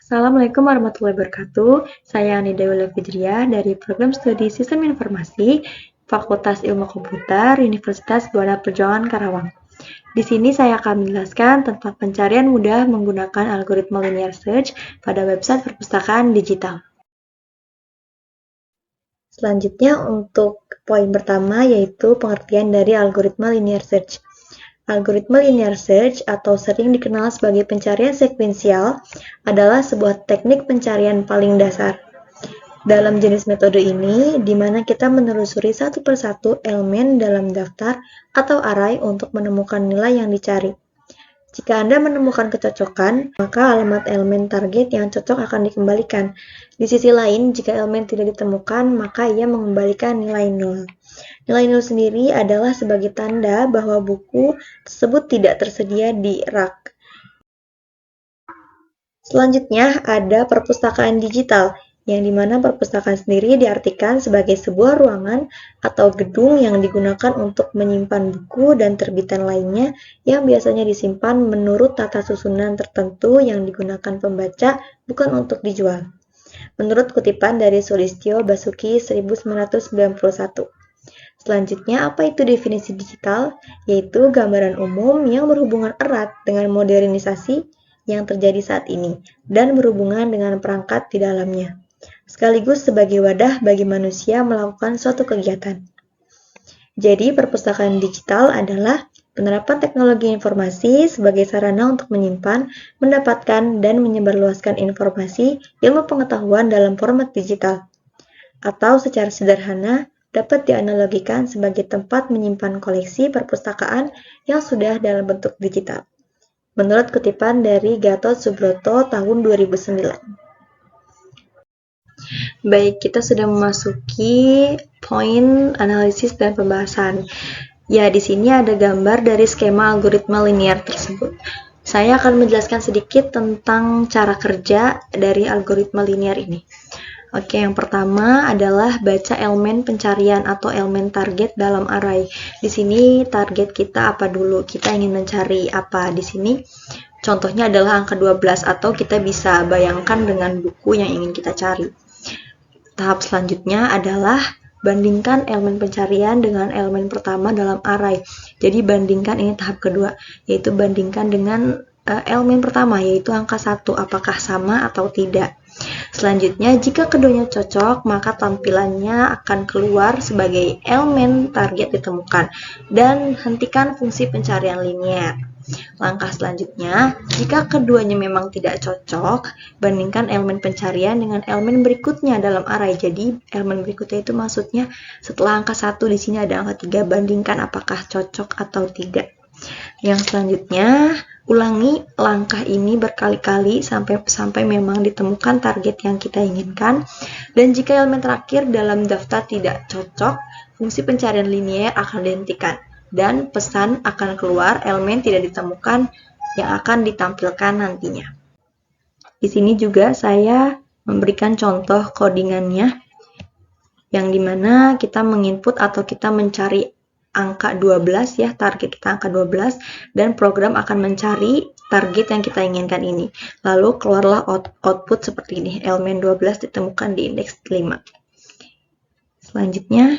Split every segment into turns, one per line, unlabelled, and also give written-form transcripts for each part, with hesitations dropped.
Assalamualaikum warahmatullahi wabarakatuh. Saya Anida Yulia Fidriah dari Program Studi Sistem Informasi, Fakultas Ilmu Komputer, Universitas Gelora Perjuangan Karawang. Di sini saya akan menjelaskan tentang pencarian mudah menggunakan algoritma linear search pada website perpustakaan digital. Selanjutnya untuk poin pertama yaitu pengertian dari algoritma linear search. Algoritma linear search atau sering dikenal sebagai pencarian sekuensial adalah sebuah teknik pencarian paling dasar. Dalam jenis metode ini, di mana kita menelusuri satu persatu elemen dalam daftar atau array untuk menemukan nilai yang dicari. Jika Anda menemukan kecocokan, maka alamat elemen target yang cocok akan dikembalikan. Di sisi lain, jika elemen tidak ditemukan, maka ia mengembalikan nilai 0. Nilai 0 sendiri adalah sebagai tanda bahwa buku tersebut tidak tersedia di rak. Selanjutnya ada perpustakaan digital, yang dimana perpustakaan sendiri diartikan sebagai sebuah ruangan atau gedung yang digunakan untuk menyimpan buku dan terbitan lainnya yang biasanya disimpan menurut tata susunan tertentu yang digunakan pembaca, bukan untuk dijual. Menurut kutipan dari Sulistyo Basuki 1991. Selanjutnya, apa itu definisi digital? Yaitu gambaran umum yang berhubungan erat dengan modernisasi yang terjadi saat ini dan berhubungan dengan perangkat di dalamnya, sekaligus sebagai wadah bagi manusia melakukan suatu kegiatan. Jadi, perpustakaan digital adalah penerapan teknologi informasi sebagai sarana untuk menyimpan, mendapatkan, dan menyebarluaskan informasi ilmu pengetahuan dalam format digital. Atau secara sederhana, dapat dianalogikan sebagai tempat menyimpan koleksi perpustakaan yang sudah dalam bentuk digital. Menurut kutipan dari Gatot Subroto tahun 2009. Baik, kita sudah memasuki poin analisis dan pembahasan. Ya, di sini ada gambar dari skema algoritma linear tersebut. Saya akan menjelaskan sedikit tentang cara kerja dari algoritma linear ini. Oke, yang pertama adalah baca elemen pencarian atau elemen target dalam array. Di sini target kita apa dulu? Kita ingin mencari apa di sini? Contohnya adalah angka 12 atau kita bisa bayangkan dengan buku yang ingin kita cari. Tahap selanjutnya adalah bandingkan elemen pencarian dengan elemen pertama dalam array. Jadi bandingkan, ini tahap kedua, yaitu bandingkan dengan elemen pertama, yaitu angka 1, apakah sama atau tidak. Selanjutnya, jika keduanya cocok, maka tampilannya akan keluar sebagai elemen target ditemukan, dan hentikan fungsi pencarian linear. Langkah selanjutnya, jika keduanya memang tidak cocok, bandingkan elemen pencarian dengan elemen berikutnya dalam array. Jadi, elemen berikutnya itu maksudnya setelah angka 1 di sini ada angka 3, bandingkan apakah cocok atau tidak. Yang selanjutnya, ulangi langkah ini berkali-kali sampai memang ditemukan target yang kita inginkan. Dan jika elemen terakhir dalam daftar tidak cocok, fungsi pencarian linear akan dihentikan dan pesan akan keluar elemen tidak ditemukan yang akan ditampilkan nantinya. Di sini juga saya memberikan contoh codingannya yang dimana kita menginput atau kita mencari angka 12 ya, target kita angka 12 dan program akan mencari target yang kita inginkan ini. Lalu keluarlah output seperti ini, elemen 12 ditemukan di indeks 5. Selanjutnya,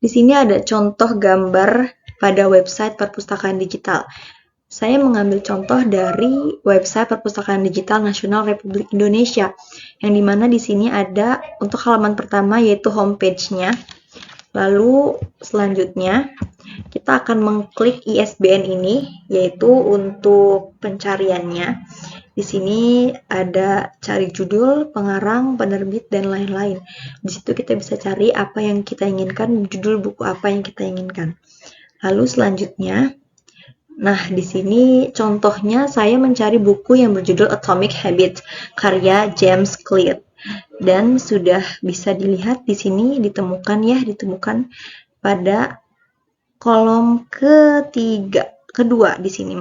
di sini ada contoh gambar pada website perpustakaan digital. Saya mengambil contoh dari website Perpustakaan Digital Nasional Republik Indonesia, yang dimana di sini ada untuk halaman pertama yaitu homepage-nya. Lalu selanjutnya kita akan mengklik ISBN ini, yaitu untuk pencariannya. Di sini ada cari judul, pengarang, penerbit, dan lain-lain. Di situ kita bisa cari apa yang kita inginkan, judul buku apa yang kita inginkan. Lalu selanjutnya, nah di sini contohnya saya mencari buku yang berjudul Atomic Habits karya James Clear. Dan sudah bisa dilihat di sini ditemukan pada kolom kedua di sini.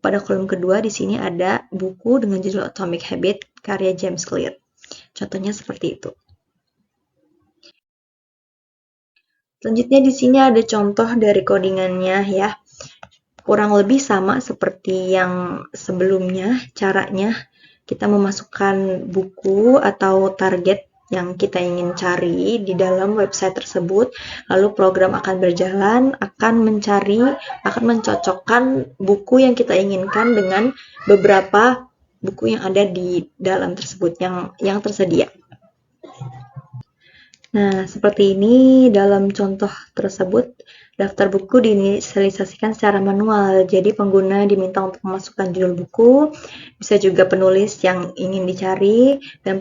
Pada kolom kedua di sini ada buku dengan judul Atomic Habits karya James Clear. Contohnya seperti itu. Selanjutnya di sini ada contoh dari codingannya ya. kurang lebih sama seperti yang sebelumnya. Caranya kita memasukkan buku atau target yang kita ingin cari di dalam website tersebut, lalu program akan berjalan, akan mencocokkan buku yang kita inginkan dengan beberapa buku yang ada di dalam tersebut yang tersedia. Nah, seperti ini dalam contoh tersebut, daftar buku diinisialisasikan secara manual. Jadi pengguna diminta untuk memasukkan judul buku, bisa juga penulis yang ingin dicari, dan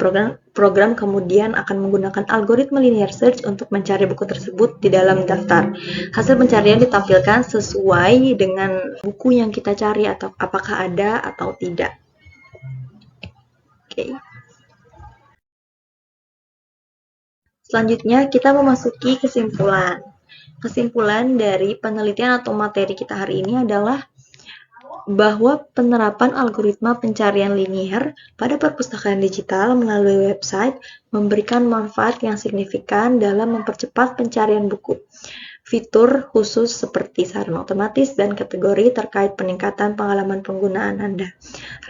program kemudian akan menggunakan algoritma linear search untuk mencari buku tersebut di dalam daftar. Hasil pencarian ditampilkan sesuai dengan buku yang kita cari atau apakah ada atau tidak. Oke. Selanjutnya kita memasuki kesimpulan. Kesimpulan dari penelitian atau materi kita hari ini adalah bahwa penerapan algoritma pencarian linier pada perpustakaan digital melalui website memberikan manfaat yang signifikan dalam mempercepat pencarian buku. Fitur khusus seperti saran otomatis dan kategori terkait peningkatan pengalaman penggunaan Anda.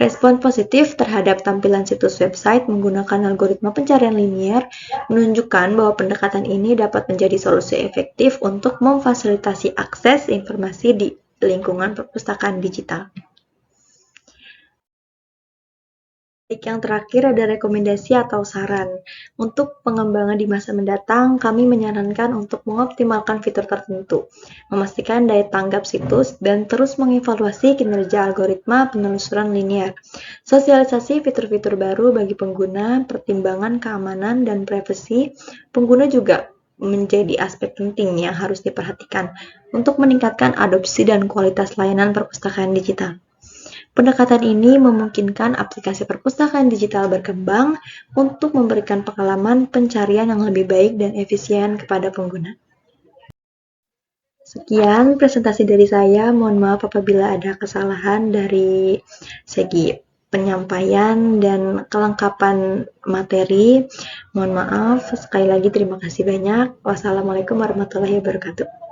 Respon positif terhadap tampilan situs website menggunakan algoritma pencarian linier menunjukkan bahwa pendekatan ini dapat menjadi solusi efektif untuk memfasilitasi akses informasi di lingkungan perpustakaan digital. Yang terakhir ada rekomendasi atau saran. Untuk pengembangan di masa mendatang, kami menyarankan untuk mengoptimalkan fitur tertentu, memastikan daya tanggap situs, dan terus mengevaluasi kinerja algoritma penelusuran linear. Sosialisasi fitur-fitur baru bagi pengguna, pertimbangan keamanan dan privasi pengguna juga menjadi aspek penting yang harus diperhatikan untuk meningkatkan adopsi dan kualitas layanan perpustakaan digital. Pendekatan ini memungkinkan aplikasi perpustakaan digital berkembang untuk memberikan pengalaman pencarian yang lebih baik dan efisien kepada pengguna. Sekian presentasi dari saya. Mohon maaf apabila ada kesalahan dari segi penyampaian dan kelengkapan materi. Mohon maaf. Sekali lagi terima kasih banyak. Wassalamualaikum warahmatullahi wabarakatuh.